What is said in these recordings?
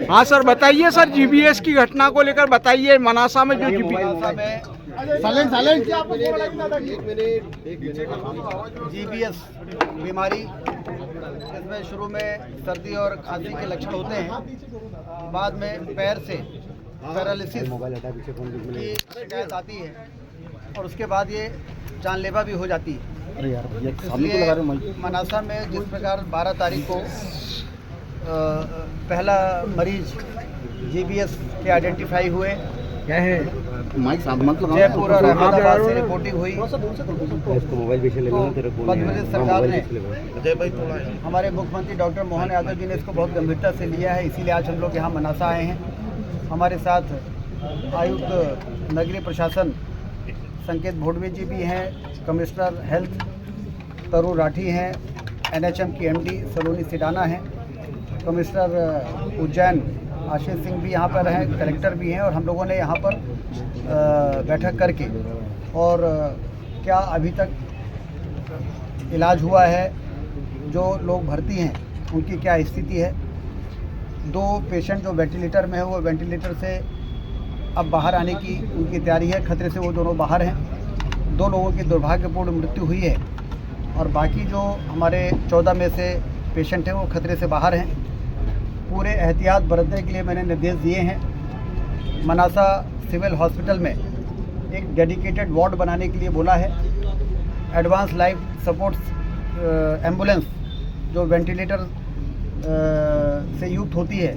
हाँ सर, बताइए sir, GBS की घटना को लेकर बताइए। मनासा में जो जीबीएस बीमारी, इसमें शुरू में सर्दी और खांसी के लक्षण होते हैं, बाद में पैर से पैरालिसिस की शिकायत आती है और उसके बाद ये जानलेवा भी हो जाती है। इसलिए मनासा में जिस प्रकार 12 तारीख को पहला मरीज जीबीएस के आइडेंटिफाई हुए, जयपुर और अहमदाबाद से रिपोर्टिंग हुई, मध्य प्रदेश सरकार ने, हमारे मुख्यमंत्री डॉक्टर मोहन यादव जी ने इसको बहुत गंभीरता से लिया है। इसीलिए आज हम लोग यहाँ मनासा आए हैं। हमारे साथ आयुक्त नगरीय प्रशासन संकेत भोडवे जी भी हैं, कमिश्नर हेल्थ तरुण राठी हैं, एनएचएम की एमडी सलोनी सिडाना हैं, कमिश्नर उज्जैन आशीष सिंह भी यहाँ पर हैं, कलेक्टर भी हैं। और हम लोगों ने यहाँ पर बैठक करके और क्या अभी तक इलाज हुआ है, जो लोग भर्ती हैं उनकी क्या स्थिति है। 2 पेशेंट जो वेंटिलेटर में है वो वेंटिलेटर से अब बाहर आने की उनकी तैयारी है, खतरे से वो दोनों बाहर हैं। 2 लोगों की दुर्भाग्यपूर्ण मृत्यु हुई है और बाकी जो हमारे 14 में से पेशेंट हैं वो खतरे से बाहर हैं। पूरे एहतियात बरतने के लिए मैंने निर्देश दिए हैं। मनासा सिविल हॉस्पिटल में एक डेडिकेटेड वार्ड बनाने के लिए बोला है। एडवांस लाइफ सपोर्ट एम्बुलेंस जो वेंटिलेटर से युक्त होती है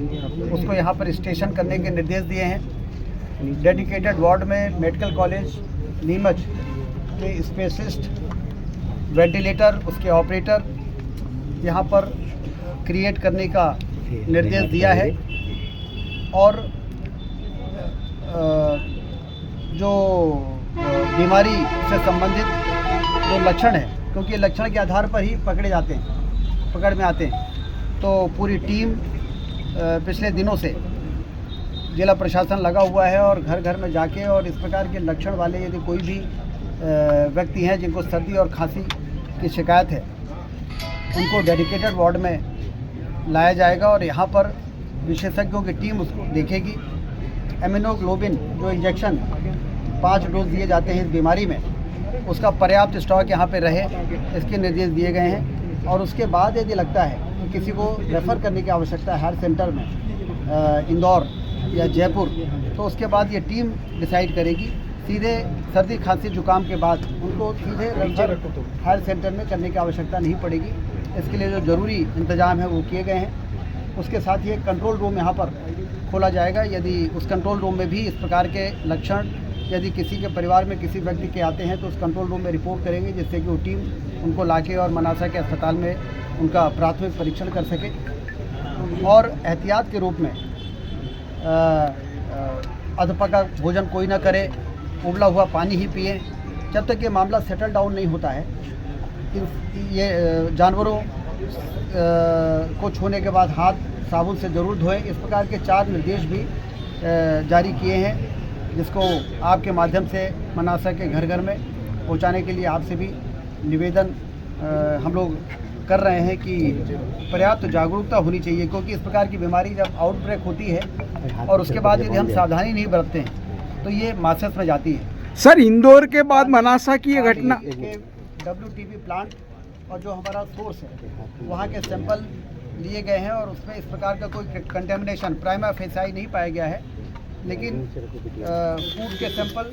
उसको यहाँ पर स्टेशन करने के निर्देश दिए हैं। डेडिकेटेड वार्ड में मेडिकल कॉलेज नीमच के स्पेशलिस्ट वेंटिलेटर, उसके ऑपरेटर यहाँ पर क्रिएट करने का निर्देश दिया है। और जो बीमारी से संबंधित जो लक्षण है, क्योंकि लक्षण के आधार पर ही पकड़ में आते हैं, तो पूरी टीम पिछले दिनों से जिला प्रशासन लगा हुआ है और घर घर में जाके और इस प्रकार के लक्षण वाले यदि कोई भी व्यक्ति हैं जिनको सर्दी और खांसी की शिकायत है, उनको डेडिकेटेड वार्ड में लाया जाएगा और यहाँ पर विशेषज्ञों की टीम उसको देखेगी। एमिनोग्लोबिन जो इंजेक्शन 5 डोज दिए जाते हैं इस बीमारी में, उसका पर्याप्त स्टॉक यहाँ पे रहे, इसके निर्देश दिए गए हैं। और उसके बाद यदि लगता है कि किसी को रेफ़र करने की आवश्यकता है हेल्थ सेंटर में इंदौर या जयपुर, तो उसके बाद ये टीम डिसाइड करेगी। सीधे सर्दी खांसी जुकाम के बाद उनको सीधे रेफर हेल्थ सेंटर में करने की आवश्यकता नहीं पड़ेगी। इसके लिए जो ज़रूरी इंतजाम है वो किए गए हैं। उसके साथ ही एक कंट्रोल रूम यहाँ पर खोला जाएगा। यदि उस कंट्रोल रूम में भी इस प्रकार के लक्षण यदि किसी के परिवार में किसी व्यक्ति के आते हैं तो उस कंट्रोल रूम में रिपोर्ट करेंगे, जिससे कि वो टीम उनको लाके और मनासा के अस्पताल में उनका प्राथमिक परीक्षण कर सके। और एहतियात के रूप में अधपका भोजन कोई ना करे, उबला हुआ पानी ही पिए। जब तक ये मामला सेटल डाउन नहीं होता है, ये जानवरों को छूने के बाद हाथ साबुन से ज़रूर धोएं। इस प्रकार के 4 निर्देश भी जारी किए हैं, जिसको आपके माध्यम से मनासा के घर घर में पहुंचाने के लिए आपसे भी निवेदन हम लोग कर रहे हैं कि पर्याप्त जागरूकता होनी चाहिए। क्योंकि इस प्रकार की बीमारी जब आउटब्रेक होती है और उसके बाद यदि हम सावधानी नहीं बरतते हैं तो ये मासेस में जाती है। सर, इंदौर के बाद मनासा की ये घटना, WTB प्लांट और जो हमारा सोर्स है वहाँ के सैंपल लिए गए हैं और उसमें इस प्रकार का कोई कंटेमिनेशन प्राइमा फेसाई नहीं पाया गया है। लेकिन फूड के सैंपल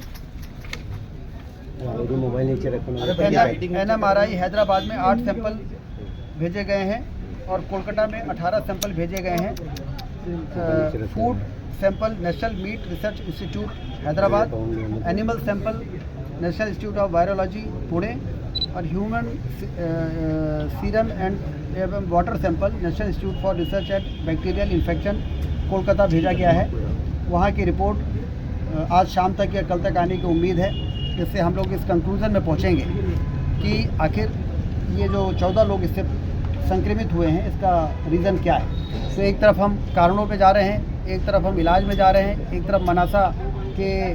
NMRI हैदराबाद में 8 सैंपल भेजे गए हैं और कोलकाता में 18 सैंपल भेजे गए हैं। Food sample National Meat Research Institute Hyderabad, animal sample National Institute of Virology Pune और human serum and water sample National Institute for Research and Bacterial Infection Kolkata भेजा गया है। वहाँ की रिपोर्ट आज शाम तक या कल तक आने की उम्मीद है, जिससे हम लोग इस कंक्लूज़न में पहुँचेंगे कि आखिर ये जो 14 लोग इससे संक्रमित हुए हैं इसका रीज़न क्या है। तो एक तरफ हम कारणों पे जा रहे हैं, एक तरफ हम इलाज में जा रहे हैं, एक तरफ मनासा के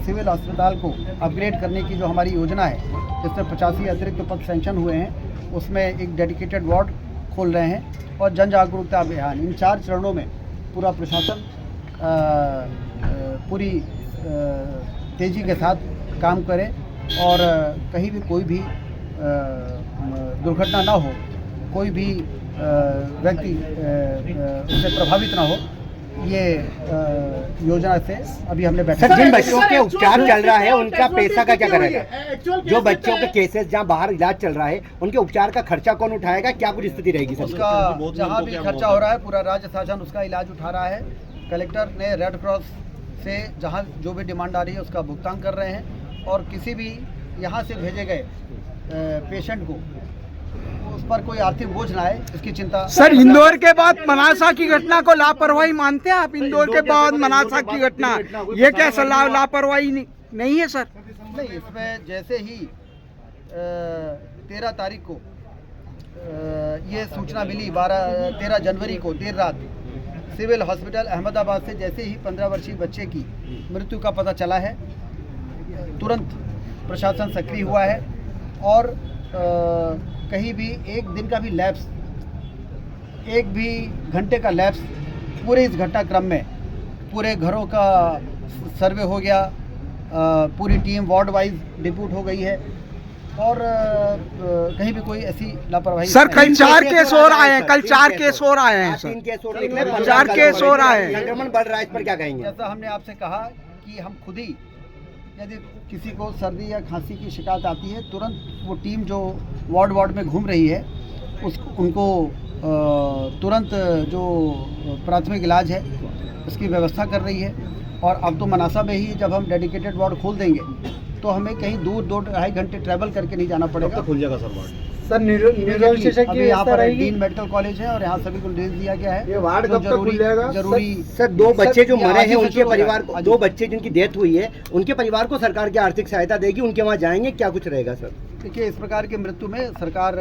सिविल अस्पताल को अपग्रेड करने की जो हमारी योजना है, जिसमें 85 अतिरिक्त पद सेंक्शन हुए हैं, उसमें एक डेडिकेटेड वार्ड खोल रहे हैं और जन जागरूकता अभियान, इन 4 चरणों में पूरा प्रशासन पूरी तेज़ी के साथ काम करे और कहीं भी कोई भी दुर्घटना ना हो, कोई भी व्यक्ति उससे प्रभावित ना हो, ये योजना से अभी हमने बैठा। सर, जिन बच्चों के उपचार चल रहा है उनका पैसा का क्या करेगा? जो बच्चों के केसेस जहां बाहर इलाज चल रहा है उनके उपचार का खर्चा कौन उठाएगा? क्या कुछ स्थिति रहेगी सर? उसका जहां भी खर्चा हो रहा है पूरा राज्य शासन उसका इलाज उठा रहा है। कलेक्टर ने रेड क्रॉस से जहां जो भी डिमांड आ रही है उसका भुगतान कर रहे हैं और किसी भी यहाँ से भेजे गए पेशेंट को उस पर कोई आर्थिक बोझ ना आए, इसकी चिंता। सर, इंदौर के बाद मनासा की घटना को लापरवाही मानते हैं आप? इंदौर के बाद मनासा की घटना, ये क्या लापरवाही नहीं है सर? नहीं, इसमें जैसे ही 13 तारीख को ये सूचना मिली, 13 जनवरी को देर रात सिविल हॉस्पिटल अहमदाबाद से जैसे ही 15 वर्षीय बच्चे की मृत्यु का पता चला है, तुरंत प्रशासन सक्रिय हुआ है और कहीं भी एक दिन का भी लैप्स, एक भी घंटे का लैप्स पूरे इस घटनाक्रम में पूरे घरों का सर्वे हो गया, पूरी टीम वार्ड वाइज डिप्यूट हो गई है और कहीं भी कोई ऐसी लापरवाही। सर, कल 4 केस और आए हैं, कल 4 केस और आए हैं सर, 3 केस और निकले, 4 केस और आए हैं। संक्रमण बढ़ रहा है, इस पर क्या कहेंगे? जैसा हमने आपसे कहा कि हम खुद ही यदि किसी को सर्दी या खांसी की शिकायत आती है, तुरंत वो टीम जो वार्ड में घूम रही है उनको तुरंत जो प्राथमिक इलाज है उसकी व्यवस्था कर रही है। और अब तो मनासा में ही जब हम डेडिकेटेड वार्ड खोल देंगे तो हमें कहीं दूर 2-2.5 घंटे ट्रैवल करके नहीं जाना पड़ेगा। तो खुल जाएगा सर वार्ड? सर, अभी यहाँ पर डीन मेडिकल कॉलेज है और यहाँ सभी को निर्देश दिया गया है। ये वार्ड कब तक खुल जाएगा? जरूरी सर, 2 बच्चे जो मरे हैं उनके परिवार को, 2 बच्चे जिनकी डेथ हुई है उनके परिवार को सरकार की आर्थिक सहायता देगी, उनके वहाँ जाएंगे, क्या कुछ रहेगा सर? देखिए, इस प्रकार की मृत्यु में सरकार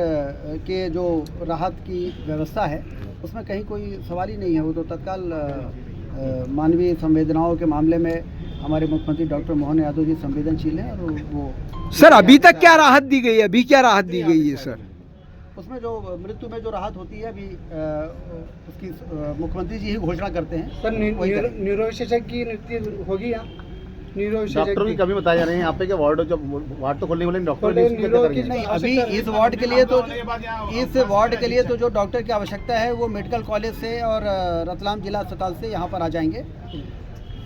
के जो राहत की व्यवस्था है उसमें कहीं कोई सवाल ही नहीं है। वो तो तत्काल मानवीय संवेदनाओं के मामले में हमारे मुख्यमंत्री डॉक्टर मोहन यादव जी संवेदनशील हैं और वो। सर, अभी तक क्या राहत दी गई है? अभी क्या राहत दी गई है सर? उसमें जो मृत्यु में जो राहत होती है अभी उसकी मुख्यमंत्री जी ही घोषणा करते हैं। सर, न्यूरो विशेषज्ञ की नियुक्ति होगी यहाँ? डॉक्टरों की कमी बताई जा रही है यहाँ पे कि वार्ड तो खोलने वाले डॉक्टर नहीं, अभी इस वार्ड के लिए तो जो डॉक्टर की आवश्यकता है वो मेडिकल कॉलेज से और रतलाम जिला अस्पताल से यहाँ पर आ जाएंगे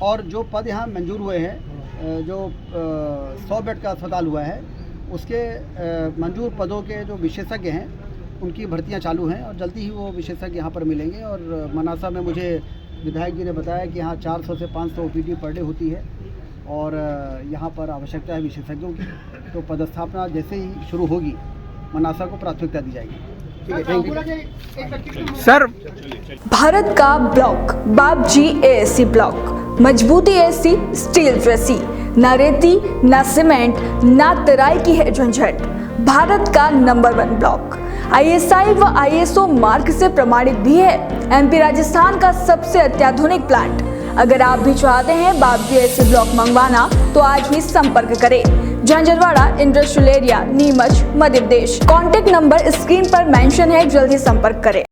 और जो पद यहाँ मंजूर हुए हैं, जो 100 बेड का अस्पताल हुआ है उसके मंजूर पदों के जो विशेषज्ञ हैं उनकी भर्तियां चालू हैं और जल्दी ही वो विशेषज्ञ यहाँ पर मिलेंगे। और मनासा में मुझे विधायक जी ने बताया कि यहाँ 400 से 500 OPD पर डे होती है और यहाँ पर आवश्यकता है विशेषज्ञों की, तो पदस्थापना जैसे ही शुरू होगी मनासा को प्राथमिकता दी जाएगी। सर, भारत का ब्लॉक बाबजी AAC ब्लॉक, मजबूती ऐसी स्टील जैसी, न रेती न सीमेंट न तराई की है झंझट। भारत का नंबर 1 ब्लॉक ISI व ISO मार्क से प्रमाणित भी है। MP राजस्थान का सबसे अत्याधुनिक प्लांट। अगर आप भी चाहते हैं बाबजी AAC ब्लॉक मंगवाना तो आज ही संपर्क करें। Jhanjharwada industrial area, Neemuch, Madhya Pradesh. Contact number screen पर मेंशन है, जल्दी संपर्क करें।